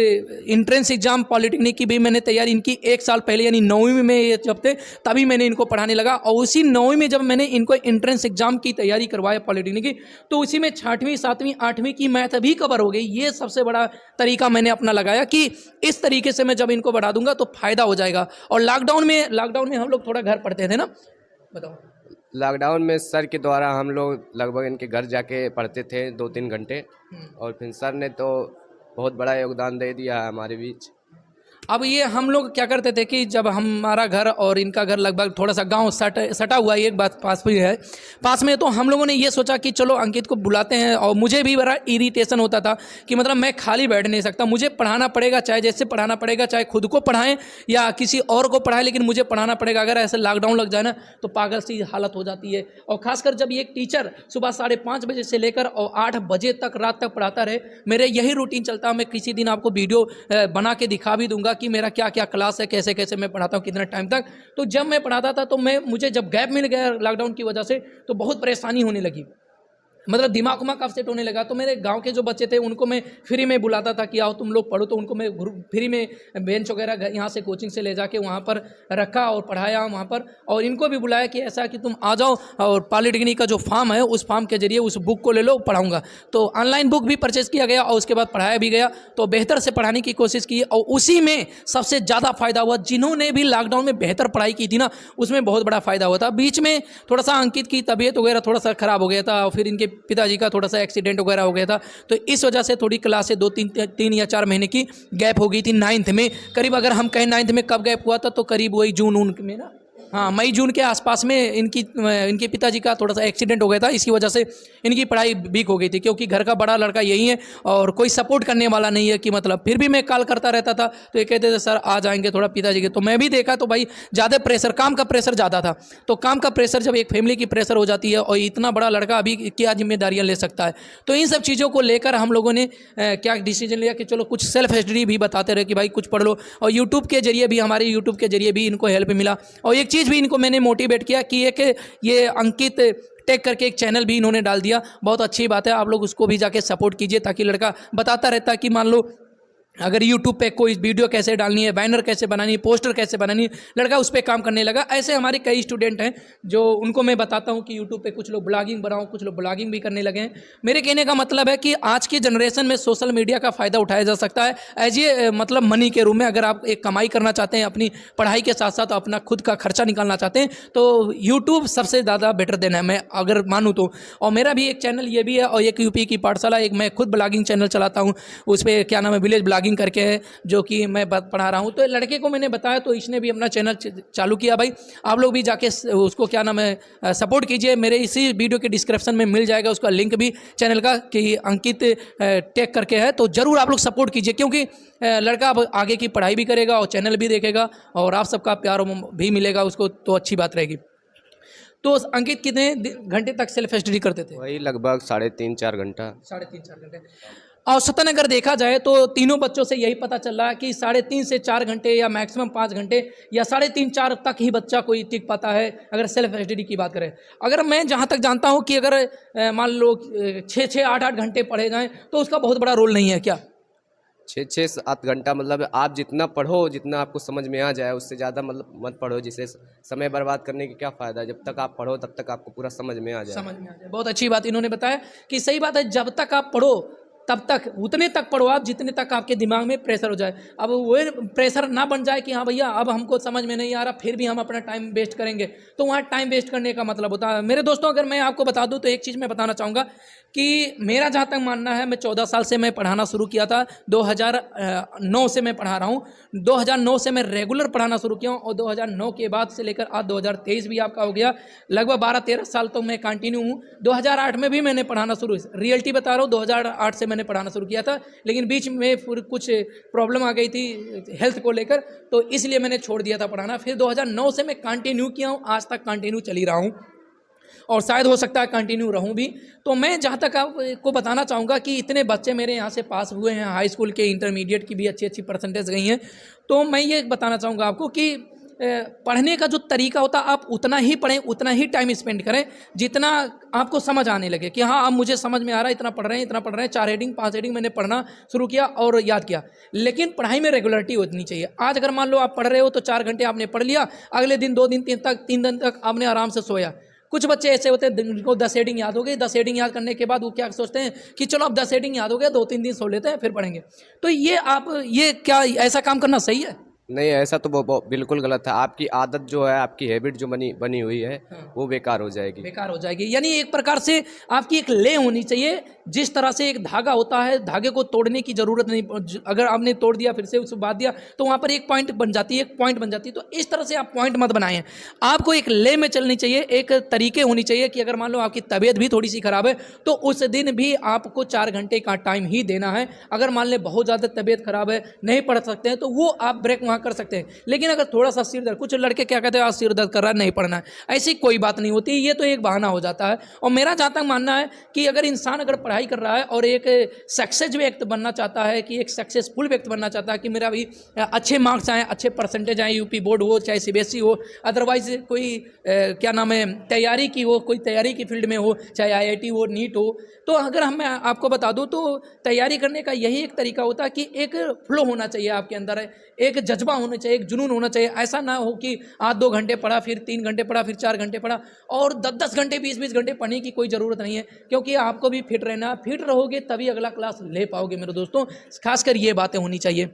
इंट्रेंस एग्जाम पॉलिटेक्निक की भी मैंने तैयारी इनकी 1 साल पहले, यानी 9वीं में ये जब थे तभी मैंने इनको पढ़ाने लगा। और उसी 9वीं में जब मैंने इनको इंट्रेंस एग्जाम की तैयारी करवाया पॉलिटेक्निक की, तो उसी में 6वीं, 7वीं, 8वीं की मैथ भी कवर हो गई। ये सबसे बड़ा तरीका मैंने अपना लगाया कि इस तरीके से मैं जब इनको बढ़ा दूंगा तो फायदा हो जाएगा। और लॉकडाउन में हम लोग थोड़ा घर पढ़ते थे ना, बताओ। लॉकडाउन में सर के द्वारा हम लोग लगभग इनके घर जाके पढ़ते थे 2-3 घंटे, और फिर सर ने तो बहुत बड़ा योगदान दे दिया है हमारे बीच। अब ये हम लोग क्या करते थे कि जब हमारा घर और इनका घर लगभग थोड़ा सा गांव सटा हुआ, एक बात पास भी है पास में, तो हम लोगों ने ये सोचा कि चलो अंकित को बुलाते हैं। और मुझे भी बड़ा इरिटेशन होता था कि मतलब मैं खाली बैठ नहीं सकता, मुझे पढ़ाना पड़ेगा, चाहे जैसे पढ़ाना पड़ेगा, चाहे खुद को पढ़ाएं या किसी और को पढ़ाएं, लेकिन मुझे पढ़ाना पड़ेगा। अगर ऐसे लॉकडाउन लग जाए ना तो पागल सी हालत हो जाती है। और खासकर जब एक टीचर सुबह 5:30 बजे से लेकर और 8 बजे तक रात तक पढ़ाता रहे, मेरे यही रूटीन चलता है। मैं किसी दिन आपको वीडियो बना के दिखा भी दूंगा कि मेरा क्या क्या क्लास है, कैसे कैसे मैं पढ़ाता हूँ, कितने टाइम तक। तो जब मैं पढ़ाता था तो मुझे जब गैप मिल गया लॉकडाउन की वजह से तो बहुत परेशानी होने लगी। मतलब दिमाग उमाग कब सेट होने लगा, तो मेरे गांव के जो बच्चे थे उनको मैं फ्री में बुलाता था कि आओ तुम लोग पढ़ो, तो उनको मैं फ्री में बेंच वगैरह यहाँ से कोचिंग से ले जाके वहाँ पर रखा और पढ़ाया वहाँ पर, और इनको भी बुलाया कि ऐसा कि तुम आ जाओ और पॉलिटेक्निक का जो फॉर्म है उस फॉर्म के जरिए उस बुक को ले लो, पढ़ाऊँगा। तो ऑनलाइन बुक भी परचेज़ किया गया और उसके बाद पढ़ाया भी गया, तो बेहतर से पढ़ाने की कोशिश की और उसी में सबसे ज़्यादा फ़ायदा हुआ। जिन्होंने भी लॉकडाउन में बेहतर पढ़ाई की थी ना, उसमें बहुत बड़ा फ़ायदा हुआ था। बीच में थोड़ा सा अंकित की तबीयत वगैरह थोड़ा सा ख़राब हो गया था और फिर इनके पिताजी का थोड़ा सा एक्सीडेंट वगैरह हो गया था, तो इस वजह से थोड़ी क्लासें 2-3 या 4 महीने की गैप हो गई थी। 9th में करीब, अगर हम कहें 9th में कब गैप हुआ था, तो करीब वही जून में ना, हाँ मई जून के आसपास में इनके पिताजी का थोड़ा सा एक्सीडेंट हो गया था। इसकी वजह से इनकी पढ़ाई वीक हो गई थी, क्योंकि घर का बड़ा लड़का यही है और कोई सपोर्ट करने वाला नहीं है कि मतलब, फिर भी मैं कॉल करता रहता था तो ये कहते थे सर आ जाएंगे थोड़ा पिताजी के, तो मैं भी देखा तो भाई ज़्यादा प्रेशर, काम का प्रेशर ज़्यादा था। तो काम का प्रेशर जब एक फैमिली की प्रेशर हो जाती है और इतना बड़ा लड़का अभी क्या जिम्मेदारियाँ ले सकता है, तो इन सब चीज़ों को लेकर हम लोगों ने क्या डिसीजन लिया कि चलो कुछ सेल्फ स्टडी भी बताते रहे कि भाई कुछ पढ़ लो, और यूट्यूब के जरिए भी, हमारे यूट्यूब के जरिए भी इनको हेल्प मिला। और एक चीज़ भी इनको मैंने मोटिवेट किया कि एक ये अंकित टेक करके एक चैनल भी इन्होंने डाल दिया, बहुत अच्छी बात है, आप लोग उसको भी जाके सपोर्ट कीजिए, ताकि लड़का बताता रहता है कि मान लो अगर YouTube पे कोई वीडियो कैसे डालनी है, बैनर कैसे बनानी है, पोस्टर कैसे बनानी है, लड़का उस पर काम करने लगा। ऐसे हमारे कई स्टूडेंट हैं जो उनको मैं बताता हूँ कि YouTube पे कुछ लोग ब्लॉगिंग बनाओ, कुछ लोग ब्लॉगिंग भी करने लगे हैं। मेरे कहने का मतलब है कि आज की जनरेशन में सोशल मीडिया का फ़ायदा उठाया जा सकता है एज ए मतलब मनी के रूप में। अगर आप एक कमाई करना चाहते हैं, अपनी पढ़ाई के साथ साथ अपना खुद का खर्चा निकालना चाहते हैं, तो यूट्यूब सबसे ज़्यादा बेटर देना है, मैं अगर मानूँ तो। और मेरा भी एक चैनल ये भी है, और एक यूपी की पाठशाला, एक मैं खुद ब्लॉगिंग चैनल चलाता हूँ, उस पर क्या नाम है विलेज ब्लॉगिंग करके है, जो कि मैं पढ़ा रहा हूँ। तो लड़के को मैंने बताया तो इसने भी अपना चैनल चालू किया। भाई आप लोग भी जाके उसको क्या नाम है सपोर्ट कीजिए, मेरे इसी वीडियो के डिस्क्रिप्शन में मिल जाएगा उसका लिंक भी चैनल का, कि अंकित टेक करके है, तो ज़रूर आप लोग सपोर्ट कीजिए, क्योंकि लड़का अब आगे की पढ़ाई भी करेगा और चैनल भी देखेगा और आप सबका प्यार भी मिलेगा उसको, तो अच्छी बात रहेगी। तो अंकित कितने घंटे तक सेल्फ स्टडी करते थे? वही लगभग 3.5-4 घंटा। 3.5-4 घंटे औसतन अगर देखा जाए तो तीनों बच्चों से यही पता चल रहा है कि 3.5 से 4 घंटे या मैक्सिमम 5 घंटे या 3.5-4 तक ही बच्चा कोई टिक पाता है, अगर सेल्फ स्टडी की बात करें। अगर मैं जहाँ तक जानता हूँ कि अगर मान लो 6-6, 8-8 घंटे पढ़े जाएँ तो उसका बहुत बड़ा रोल नहीं है क्या? 6-7 घंटा, मतलब आप जितना पढ़ो, जितना आपको समझ में आ जाए, उससे ज़्यादा मतलब मत पढ़ो, जिससे समय बर्बाद करने की क्या फ़ायदा है। जब तक आप पढ़ो तब तक आपको पूरा समझ में आ जाए। बहुत अच्छी बात इन्होंने बताया कि सही बात है, जब तक आप पढ़ो तब तक उतने तक पढ़ो आप जितने तक आपके दिमाग में प्रेशर हो जाए। अब वो प्रेशर ना बन जाए कि हाँ भैया अब हमको समझ में नहीं आ रहा, फिर भी हम अपना टाइम वेस्ट करेंगे, तो वहाँ टाइम वेस्ट करने का मतलब होता है। मेरे दोस्तों अगर मैं आपको बता दूँ तो एक चीज़ मैं बताना चाहूँगा कि मेरा जहाँ तक मानना है, मैं 14 साल से मैं पढ़ाना शुरू किया था, 2009 से मैं पढ़ा रहा हूँ, 2009 से मैं रेगुलर पढ़ाना शुरू किया हूँ, और 2009 के बाद से लेकर आज 2023 भी आपका हो गया, लगभग 12-13 साल तो मैं कंटिन्यू हूँ। 2008 में भी मैंने पढ़ाना शुरू, रियलिटी बता रहा हूँ, 2008 से मैंने पढ़ाना शुरू किया था, लेकिन बीच में फिर कुछ प्रॉब्लम आ गई थी हेल्थ को लेकर, तो इसलिए मैंने छोड़ दिया था पढ़ाना। फिर 2009 से मैं कंटिन्यू किया हूँ, आज तक कंटिन्यू चली रहा हूँ, और शायद हो सकता है कंटिन्यू रहूं भी। तो मैं जहां तक आपको बताना चाहूँगा कि इतने बच्चे मेरे यहाँ से पास हुए हैं, हाई स्कूल के, इंटरमीडिएट की भी अच्छी अच्छी परसेंटेज गई हैं, तो मैं ये बताना चाहूँगा आपको कि पढ़ने का जो तरीका होता है, आप उतना ही पढ़ें, उतना ही टाइम स्पेंड करें जितना आपको समझ आने लगे कि हाँ अब मुझे समझ में आ रहा है, इतना पढ़ रहे हैं, इतना पढ़ रहे हैं। 4 हेडिंग 5 हेडिंग मैंने पढ़ना शुरू किया और याद किया, लेकिन पढ़ाई में रेगुलरिटी होनी चाहिए। आज अगर मान लो आप पढ़ रहे हो तो 4 घंटे आपने पढ़ लिया, अगले दिन 2 दिन 3 दिन तक आपने आराम से सोया। कुछ बच्चे ऐसे होते हैं जिनको 10 हेडिंग याद हो गई, 10 हेडिंग याद करने के बाद वो क्या सोचते हैं कि चलो अब 10 हेडिंग याद हो गया, 2-3 दिन सो लेते हैं फिर पढ़ेंगे। तो ये क्या ऐसा काम करना सही है? नहीं, ऐसा तो वो बिल्कुल गलत है। आपकी आदत जो है, आपकी हैबिट जो बनी हुई है, वो बेकार हो जाएगी। यानी एक प्रकार से आपकी एक ले होनी चाहिए। जिस तरह से एक धागा होता है, धागे को तोड़ने की ज़रूरत नहीं, अगर आपने तोड़ दिया फिर से उसको बांध दिया तो वहाँ पर एक पॉइंट बन जाती है, एक पॉइंट बन जाती है। तो इस तरह से आप पॉइंट मत बनाएं, आपको एक ले में चलनी चाहिए, एक तरीके होनी चाहिए कि अगर मान लो आपकी तबीयत भी थोड़ी सी ख़राब है तो उस दिन भी आपको 4 घंटे का टाइम ही देना है। अगर मान लें बहुत ज़्यादा तबीयत ख़राब है, नहीं पढ़ सकते हैं, तो वो आप ब्रेक वहाँ वहाँ कर सकते हैं। लेकिन अगर थोड़ा सा सिर दर्द, कुछ लड़के क्या कहते हैं, आज सिर दर्द कर रहा है नहीं पढ़ना है, ऐसी कोई बात नहीं होती, ये तो एक बहाना हो जाता है। और मेरा जहाँ तक मानना है कि अगर इंसान अगर पढ़ाई कर रहा है और एक सक्सेस व्यक्ति बनना चाहता है, कि एक सक्सेसफुल व्यक्ति बनना चाहता है, कि मेरा भी अच्छे मार्क्स आए, अच्छे परसेंटेज आए, यूपी बोर्ड हो चाहे सीबीएसई हो, अदरवाइज कोई क्या नाम है तैयारी की हो, कोई तैयारी की फील्ड में हो, चाहे आईआईटी हो, नीट हो, तो अगर हम मैं आपको बता दूं तो तैयारी करने का यही एक तरीका होता है कि एक फ्लो होना चाहिए आपके अंदर, एक जज्बा होना चाहिए, एक जुनून होना चाहिए। ऐसा ना हो कि आज 2 घंटे पढ़ा, फिर 3 घंटे पढ़ा, फिर 4 घंटे पढ़ा, और 10-10 घंटे 20-20 घंटे पढ़ने की कोई ज़रूरत नहीं है, क्योंकि आपको भी फिट रहना, फिट रहोगे तभी अगला क्लास ले पाओगे मेरे दोस्तों। खासकर ये बातें होनी चाहिए।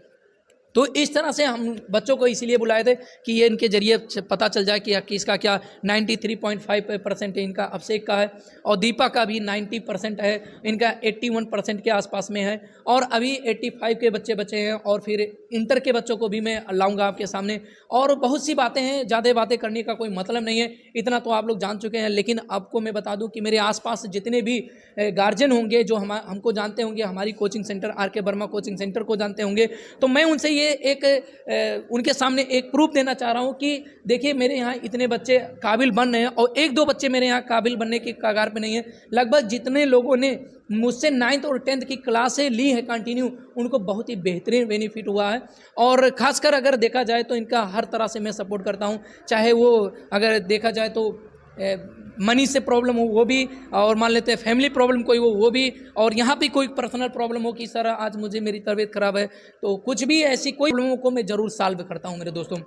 तो इस तरह से हम बच्चों को इसीलिए बुलाए थे कि ये इनके जरिए पता चल जाए कि इसका क्या 93.5% इनका अभिषेक का है, और दीपा का भी 90% है, इनका 81% के आसपास में है, और अभी 85 के बच्चे बचे हैं, और फिर इंटर के बच्चों को भी मैं लाऊंगा आपके सामने। और बहुत सी बातें हैं, ज़्यादा बातें करने का कोई मतलब नहीं है, इतना तो आप लोग जान चुके हैं। लेकिन आपको मैं बता दूं कि मेरे आसपास जितने भी गार्जियन होंगे जो हमको जानते होंगे, हमारी कोचिंग सेंटर आर के वर्मा कोचिंग सेंटर को जानते होंगे, तो मैं उनसे ये एक उनके सामने एक प्रूफ देना चाह रहा हूँ कि देखिए मेरे यहाँ इतने बच्चे काबिल बन रहे हैं, और 1-2 बच्चे मेरे यहाँ काबिल बनने की कगार पे नहीं है। लगभग जितने लोगों ने मुझसे 9th और 10th की क्लासें ली है कंटिन्यू, उनको बहुत ही बेहतरीन बेनिफिट हुआ है। और खासकर अगर देखा जाए तो इनका हर तरह से मैं सपोर्ट करता हूँ, चाहे वो अगर देखा जाए तो मनी से प्रॉब्लम हो वो भी, और मान लेते हैं फैमिली प्रॉब्लम कोई हो वो भी, और यहाँ भी कोई पर्सनल प्रॉब्लम हो कि सर आज मुझे मेरी तबीयत खराब है, तो कुछ भी ऐसी कोई प्रॉब्लमों को मैं ज़रूर सॉल्व करता हूँ मेरे दोस्तों।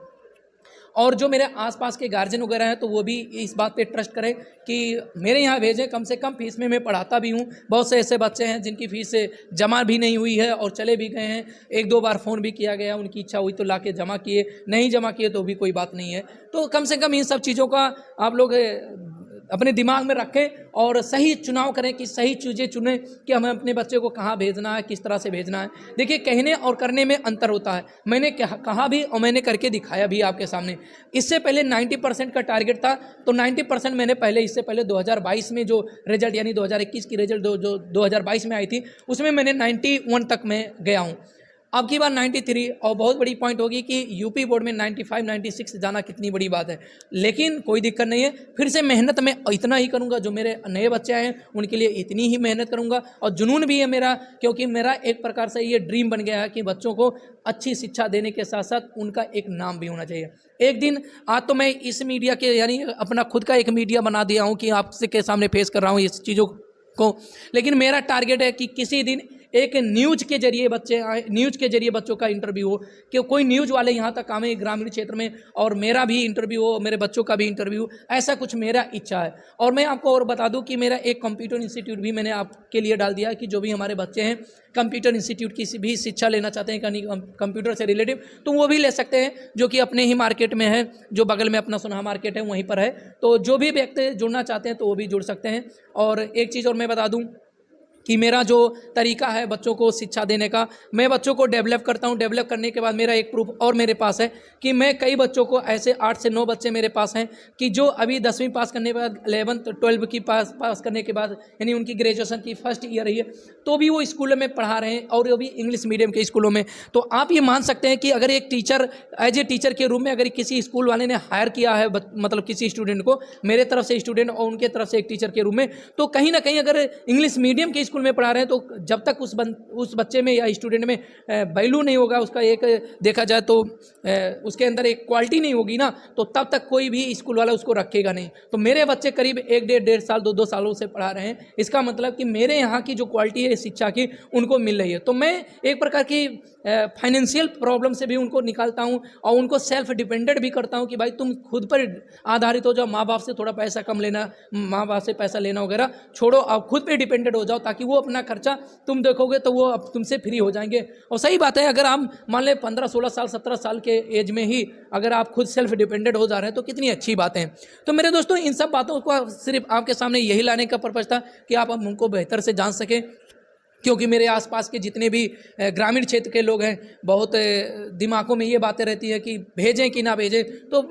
और जो मेरे आसपास के गार्जियन वगैरह हैं तो वो भी इस बात पे ट्रस्ट करें कि मेरे यहाँ भेजें, कम से कम फीस में मैं पढ़ाता भी हूँ। बहुत से ऐसे बच्चे हैं जिनकी फीस जमा भी नहीं हुई है और चले भी गए हैं, 1-2 बार फ़ोन भी किया गया, उनकी इच्छा हुई तो लाके जमा किए, नहीं जमा किए तो भी कोई बात नहीं है। तो कम से कम इन सब चीज़ों का आप लोग अपने दिमाग में रखें और सही चुनाव करें कि सही चीज़ें चुनें कि हमें अपने बच्चे को कहाँ भेजना है, किस तरह से भेजना है। देखिए कहने और करने में अंतर होता है, मैंने कहा भी और मैंने करके दिखाया भी आपके सामने। इससे पहले 90% का टारगेट था, तो 90% मैंने पहले इससे पहले 2022 में जो रिजल्ट यानी 2021 की रिजल्ट जो 2022 में आई थी उसमें मैंने 91 तक मैं गया हूँ। अब की बार 93, और बहुत बड़ी पॉइंट होगी कि यूपी बोर्ड में 95-96 जाना कितनी बड़ी बात है। लेकिन कोई दिक्कत नहीं है, फिर से मेहनत मैं इतना ही करूंगा, जो मेरे नए बच्चे आए हैं उनके लिए इतनी ही मेहनत करूंगा, और जुनून भी है मेरा, क्योंकि मेरा एक प्रकार से ये ड्रीम बन गया है कि बच्चों को अच्छी शिक्षा देने के साथ साथ उनका एक नाम भी होना चाहिए। एक दिन आज तो मैं इस मीडिया के यानी अपना खुद का एक मीडिया बना दिया हूँ कि आपसे के सामने फेस कर रहा हूँ इस चीज़ों को, लेकिन मेरा टारगेट है कि किसी दिन एक न्यूज़ के जरिए बच्चे आए, न्यूज़ के जरिए बच्चों का इंटरव्यू हो, कि कोई न्यूज़ वाले यहाँ तक आए ग्रामीण क्षेत्र में और मेरा भी इंटरव्यू हो, मेरे बच्चों का भी इंटरव्यू, ऐसा कुछ मेरा इच्छा है। और मैं आपको और बता दूं कि मेरा एक कंप्यूटर इंस्टीट्यूट भी मैंने आपके लिए डाल दिया है कि जो भी हमारे बच्चे हैं कंप्यूटर इंस्टीट्यूट की भी शिक्षा लेना चाहते हैं कहीं कंप्यूटर से रिलेटिव, तो वो भी ले सकते हैं, जो कि अपने ही मार्केट में है, जो बगल में अपना सुनहा मार्केट है वहीं पर है। तो जो भी व्यक्ति जुड़ना चाहते हैं तो वो भी जुड़ सकते हैं। और एक चीज़ और मैं बता दूँ कि मेरा जो तरीका है बच्चों को शिक्षा देने का, मैं बच्चों को डेवलप करता हूं। डेवलप करने के बाद मेरा एक प्रूफ और मेरे पास है कि मैं कई बच्चों को ऐसे 8 से 9 बच्चे मेरे पास हैं कि जो अभी 10वीं पास करने के बाद 11th 12 की पास करने के बाद यानी उनकी ग्रेजुएशन की फर्स्ट ईयर रही है, तो भी वो स्कूलों में पढ़ा रहे हैं, और वो भी इंग्लिश मीडियम के स्कूलों में। तो आप ये मान सकते हैं कि अगर एक टीचर एज ए टीचर के रूप में अगर किसी स्कूल वाले ने हायर किया है मतलब किसी स्टूडेंट को, मेरे तरफ से स्टूडेंट और उनके तरफ से एक टीचर के रूप में, तो कहीं ना कहीं अगर इंग्लिश मीडियम के स्कूल में पढ़ा रहे हैं तो जब तक उस बच्चे में या स्टूडेंट में वैल्यू नहीं होगा, उसका एक देखा जाए तो उसके अंदर एक क्वालिटी नहीं होगी ना, तो तब तक कोई भी स्कूल वाला उसको रखेगा नहीं। तो मेरे बच्चे करीब 1-1.5 साल 2-2 सालों से पढ़ा रहे हैं, इसका मतलब कि मेरे यहाँ की जो क्वालिटी है शिक्षा की उनको मिल रही है। तो मैं एक प्रकार की फाइनेंशियल प्रॉब्लम से भी उनको निकालता हूँ और उनको सेल्फ डिपेंडेंट भी करता हूँ कि भाई तुम खुद पर आधारित हो जाओ, माँ बाप से थोड़ा पैसा कम लेना, माँ बाप से पैसा लेना वगैरह छोड़ो, आप खुद पे डिपेंडेंट हो जाओ, ताकि वो अपना खर्चा तुम देखोगे तो वो अब तुमसे फ्री हो जाएंगे। और सही बात है, अगर आप मान लें 15-16 साल 17 साल के एज में ही अगर आप खुद सेल्फ डिपेंडेंट हो जा रहे हैं तो कितनी अच्छी बातें हैं। तो मेरे दोस्तों इन सब बातों को सिर्फ आपके सामने यही लाने का पर्पज़ था कि आप उनको बेहतर से जान सकें, क्योंकि मेरे आसपास के जितने भी ग्रामीण क्षेत्र के लोग हैं, बहुत दिमागों में ये बातें रहती है कि भेजें कि ना भेजें, तो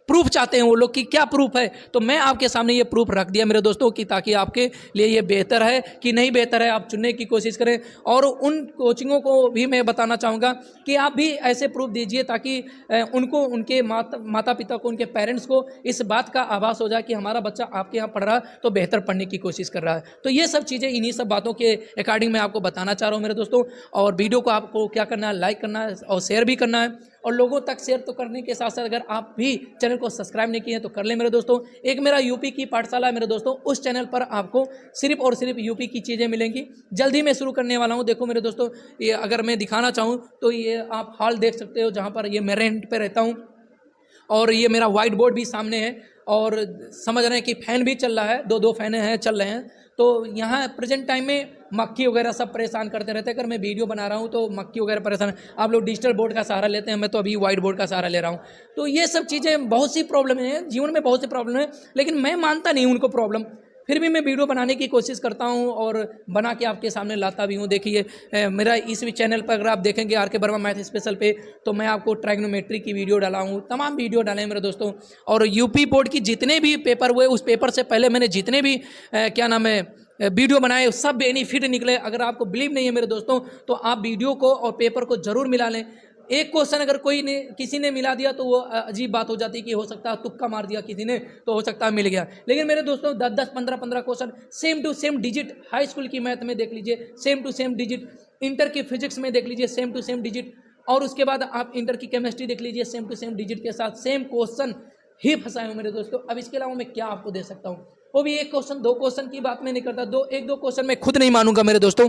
प्रूफ चाहते हैं वो लोग कि क्या प्रूफ है। तो मैं आपके सामने ये प्रूफ रख दिया मेरे दोस्तों कि ताकि आपके लिए ये बेहतर है कि नहीं बेहतर है, आप चुनने की कोशिश करें। और उन कोचिंगों को भी मैं बताना चाहूँगा कि आप भी ऐसे प्रूफ दीजिए ताकि उनको, उनके माता पिता को, उनके पेरेंट्स को इस बात का आभास हो जाए कि हमारा बच्चा आपके यहाँ पढ़ रहा है तो बेहतर पढ़ने की कोशिश कर रहा है। तो ये सब चीज़ें, इन्हीं सब बातों के अकॉर्डिंग मैं आपको बताना चाह रहा हूँ मेरे दोस्तों। और वीडियो को आपको क्या करना है, लाइक करना है और शेयर भी करना है। और लोगों तक शेयर तो करने के साथ साथ अगर आप भी चैनल को सब्सक्राइब नहीं किए हैं तो कर लें मेरे दोस्तों। एक मेरा यूपी की पाठशाला है मेरे दोस्तों, उस चैनल पर आपको सिर्फ और सिर्फ यूपी की चीज़ें मिलेंगी। जल्दी मैं शुरू करने वाला हूँ। देखो मेरे दोस्तों, ये अगर मैं दिखाना चाहूँ तो ये आप हॉल देख सकते हो जहाँ पर ये मैं रेंट पे रहता हूँ। और ये मेरा वाइट बोर्ड भी सामने है और समझ रहे हैं कि फ़ैन भी चल रहा है, दो फैन हैं चल रहे हैं। तो यहाँ प्रेजेंट टाइम में मक्खी वगैरह सब परेशान करते रहते हैं। अगर मैं वीडियो बना रहा हूँ तो मक्खी वगैरह परेशान, आप लोग डिजिटल बोर्ड का सहारा लेते हैं, मैं तो अभी वाइट बोर्ड का सहारा ले रहा हूँ। तो ये सब चीज़ें, बहुत सी प्रॉब्लम है जीवन में, बहुत सी प्रॉब्लम है, लेकिन मैं मानता नहीं उनको प्रॉब्लम। फिर भी मैं वीडियो बनाने की कोशिश करता हूँ और बना के आपके सामने लाता भी हूँ। देखिए मेरा इस भी चैनल पर अगर आप देखेंगे आर के वर्मा मैथ स्पेशल पे, तो मैं आपको ट्राइग्नोमेट्री की वीडियो डाला हूँ, तमाम वीडियो डाले हैं मेरे दोस्तों। और यूपी बोर्ड की जितने भी पेपर हुए, उस पेपर से पहले मैंने जितने भी क्या नाम है वीडियो बनाए, सब बेनिफिट निकले। अगर आपको बिलीव नहीं है मेरे दोस्तों तो आप वीडियो को और पेपर को जरूर मिला लें। एक क्वेश्चन अगर किसी ने मिला दिया तो वो अजीब बात हो जाती है कि हो सकता है तुक्का मार दिया किसी ने तो हो सकता है मिल गया। लेकिन मेरे दोस्तों 10-10, 15-15 question same to same digit, high school की मैथ में देख लीजिए same to same digit, inter की फिजिक्स में देख लीजिए सेम टू सेम डिजिट, और उसके बाद आप इंटर की केमिस्ट्री देख लीजिए सेम टू सेम डिजिट के साथ सेम क्वेश्चन ही फंसाए हूँ मेरे दोस्तों। अब इसके अलावा मैं क्या आपको दे सकता हूँ, वो भी एक क्वेश्चन, दो क्वेश्चन की बात मैं नहीं करता। एक दो क्वेश्चन मैं खुद नहीं मानूंगा मेरे दोस्तों।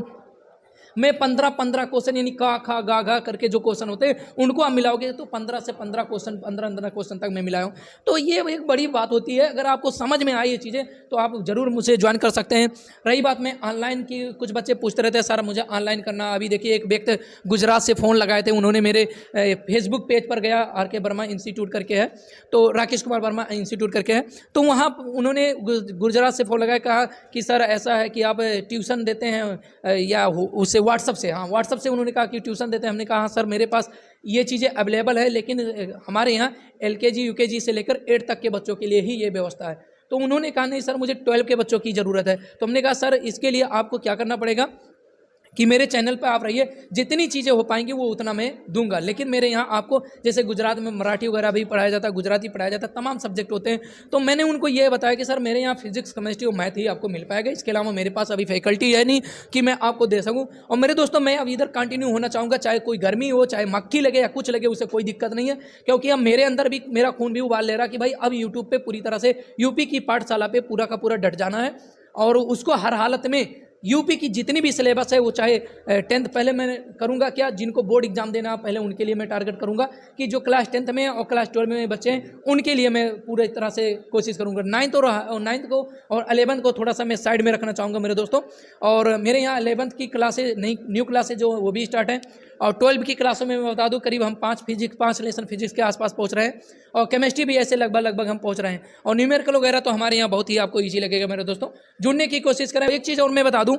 मैं 15-15 क्वेश्चन, यानी का खा गा घा करके जो क्वेश्चन होते हैं उनको आप मिलाओगे तो 15 से 15 क्वेश्चन, 15 क्वेश्चन तक मैं मिलाया हूँ। तो ये एक बड़ी बात होती है। अगर आपको समझ में आई ये चीज़ें तो आप जरूर मुझे ज्वाइन कर सकते हैं। रही बात में ऑनलाइन की, कुछ बच्चे पूछते रहते हैं सर मुझे ऑनलाइन करना। अभी देखिए एक व्यक्ति गुजरात से फ़ोन लगाए थे, उन्होंने मेरे फेसबुक पेज पर गया, आर के वर्मा इंस्टीट्यूट करके है, तो राकेश कुमार वर्मा इंस्टीट्यूट करके है, तो वहाँ उन्होंने गुजरात से फ़ोन लगाया, कहा कि सर ऐसा है कि आप ट्यूशन देते हैं या उससे व्हाट्सअप से, हाँ व्हाट्सअप से उन्होंने कहा कि ट्यूशन देते हैं। हमने कहा हाँ सर मेरे पास ये चीज़ें अवेलेबल है, लेकिन हमारे यहाँ LKG UKG से लेकर 8 तक के बच्चों के लिए ही ये व्यवस्था है। तो उन्होंने कहा नहीं सर मुझे 12 के बच्चों की ज़रूरत है। तो हमने कहा सर इसके लिए आपको क्या करना पड़ेगा कि मेरे चैनल पे आप रहिए, जितनी चीज़ें हो पाएंगी वो उतना मैं दूंगा। लेकिन मेरे यहाँ आपको, जैसे गुजरात में मराठी वगैरह भी पढ़ाया जाता है, गुजराती पढ़ाया जाता है, तमाम सब्जेक्ट होते हैं। तो मैंने उनको ये बताया कि सर मेरे यहाँ फिजिक्स, केमिस्ट्री और मैथ ही आपको मिल पाएगा, इसके अलावा मेरे पास अभी फैकल्टी है नहीं कि मैं आपको दे सकूँ। और मेरे दोस्तों मैं अब इधर कंटिन्यू होना चाहूँगा, चाहे कोई गर्मी हो, चाहे मक्खी लगे या कुछ लगे, उससे कोई दिक्कत नहीं है। क्योंकि अब मेरे अंदर भी मेरा खून भी उबाल ले रहा कि भाई अब यूट्यूब पर पूरी तरह से यूपी की पाठशाला पर पूरा का पूरा डट जाना है। और उसको हर हालत में यूपी की जितनी भी सिलेबस है वो चाहे 10th, पहले मैं करूंगा क्या, जिनको बोर्ड एग्जाम देना पहले उनके लिए मैं टारगेट करूंगा कि जो क्लास 10th में और क्लास 12 में बच्चे हैं उनके लिए मैं पूरी तरह से कोशिश करूंगा। 9th को और 11th को थोड़ा सा मैं साइड में रखना चाहूँगा मेरे दोस्तों। और मेरे यहाँ 11th की क्लासेज, नई न्यू क्लासेज जो वो भी स्टार्ट है। और 12 की क्लासों में मैं बता दूं करीब हम 5 लेसन फिजिक्स के आसपास पहुंच रहे हैं, और केमिस्ट्री भी ऐसे लगभग हम पहुंच रहे हैं। और न्यूमेरिकल वगैरह तो हमारे यहाँ बहुत ही आपको ईजी लगेगा मेरे दोस्तों, जुड़ने की कोशिश करें। एक चीज़ और मैं बता दूं,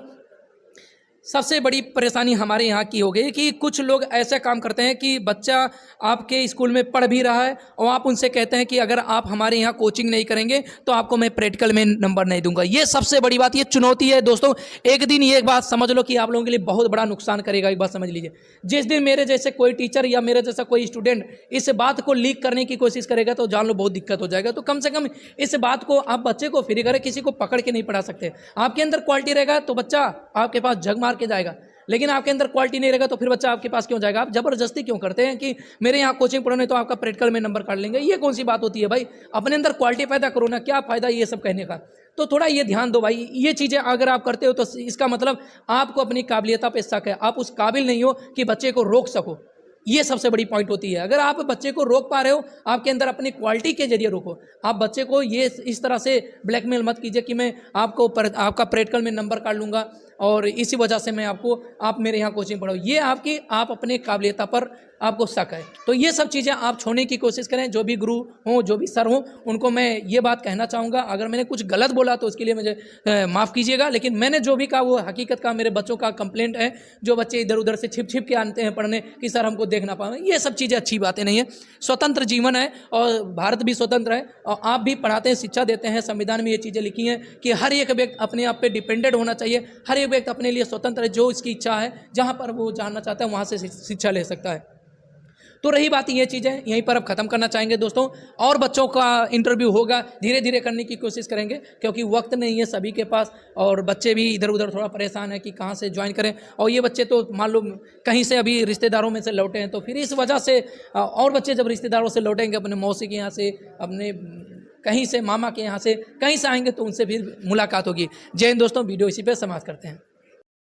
सबसे बड़ी परेशानी हमारे यहाँ की हो गई कि कुछ लोग ऐसा काम करते हैं कि बच्चा आपके स्कूल में पढ़ भी रहा है और आप उनसे कहते हैं कि अगर आप हमारे यहाँ कोचिंग नहीं करेंगे तो आपको मैं प्रैक्टिकल में नंबर नहीं दूंगा। ये सबसे बड़ी बात, ये चुनौती है दोस्तों। एक दिन ये बात समझ लो कि आप लोगों के लिए बहुत बड़ा नुकसान करेगा। एक बात समझ लीजिए, जिस दिन मेरे जैसे कोई टीचर या मेरे जैसा कोई स्टूडेंट इस बात को लीक करने की कोशिश करेगा तो जान लो बहुत दिक्कत हो जाएगा। तो कम से कम इस बात को आप बच्चे को फ्री करें, किसी को पकड़ के नहीं पढ़ा सकते। आपके अंदर क्वालिटी रहेगा तो बच्चा आपके पास झग मार के जाएगा, लेकिन आपके अंदर क्वालिटी नहीं रहेगा तो फिर बच्चा आपके पास क्यों जाएगा। आप जबरदस्ती क्यों करते हैं कि मेरे यहाँ कोचिंग पढ़ाने तो आपका प्रैक्टिकल में नंबर काट लेंगे, ये कौन सी बात होती है भाई। अपने अंदर क्वालिटी पैदा करो ना, क्या फायदा ये सब कहने का। तो थोड़ा ये ध्यान दो भाई, ये चीज़ें अगर आप करते हो तो इसका मतलब आपको अपनी काबिलियत पे शक है, आप उस काबिल नहीं हो कि बच्चे को रोक सको। ये सबसे बड़ी पॉइंट होती है। अगर आप बच्चे को रोक पा रहे हो, आपके अंदर अपनी क्वालिटी के जरिए रोको। आप बच्चे को ये इस तरह से ब्लैकमेल मत कीजिए कि मैं आपका प्रैक्टिकल में नंबर काट लूँगा, और इसी वजह से मैं आप मेरे यहाँ कोचिंग पढ़ाओ, ये आप अपने काबिलियता पर आपको शक है। तो ये सब चीज़ें आप छोड़ने की कोशिश करें। जो भी गुरु हों, जो भी सर हों, उनको मैं ये बात कहना चाहूँगा, अगर मैंने कुछ गलत बोला तो उसके लिए मुझे माफ़ कीजिएगा, लेकिन मैंने जो भी कहा वो हकीकत का मेरे बच्चों का कंप्लेंट है। जो बच्चे इधर उधर से छिप छिप के आते हैं पढ़ने कि सर हमको देख ना पाए, ये सब चीज़ें अच्छी बातें नहीं है। स्वतंत्र जीवन है और भारत भी स्वतंत्र है, और आप भी पढ़ाते हैं, शिक्षा देते हैं। संविधान में ये चीज़ें लिखी हैं कि हर एक व्यक्ति अपने आप पे डिपेंडेंट होना चाहिए, हर एक व्यक्ति अपने लिए स्वतंत्र है, जो इसकी इच्छा है जहाँ पर वो जानना चाहता है वहाँ से शिक्षा ले सकता है। तो रही बात ये चीज़ें यहीं पर अब ख़त्म करना चाहेंगे दोस्तों, और बच्चों का इंटरव्यू होगा, धीरे धीरे करने की कोशिश करेंगे, क्योंकि वक्त नहीं है सभी के पास, और बच्चे भी इधर उधर थोड़ा परेशान है कि कहाँ से ज्वाइन करें। और ये बच्चे तो मान लो कहीं से अभी रिश्तेदारों में से लौटे हैं, तो फिर इस वजह से और बच्चे जब रिश्तेदारों से लौटेंगे, अपने मौसी के यहाँ से, अपने कहीं से मामा के यहाँ से, कहीं से आएंगे, तो उनसे फिर मुलाकात होगी। जय हिंद दोस्तों, वीडियो इसी पर समाप्त करते हैं।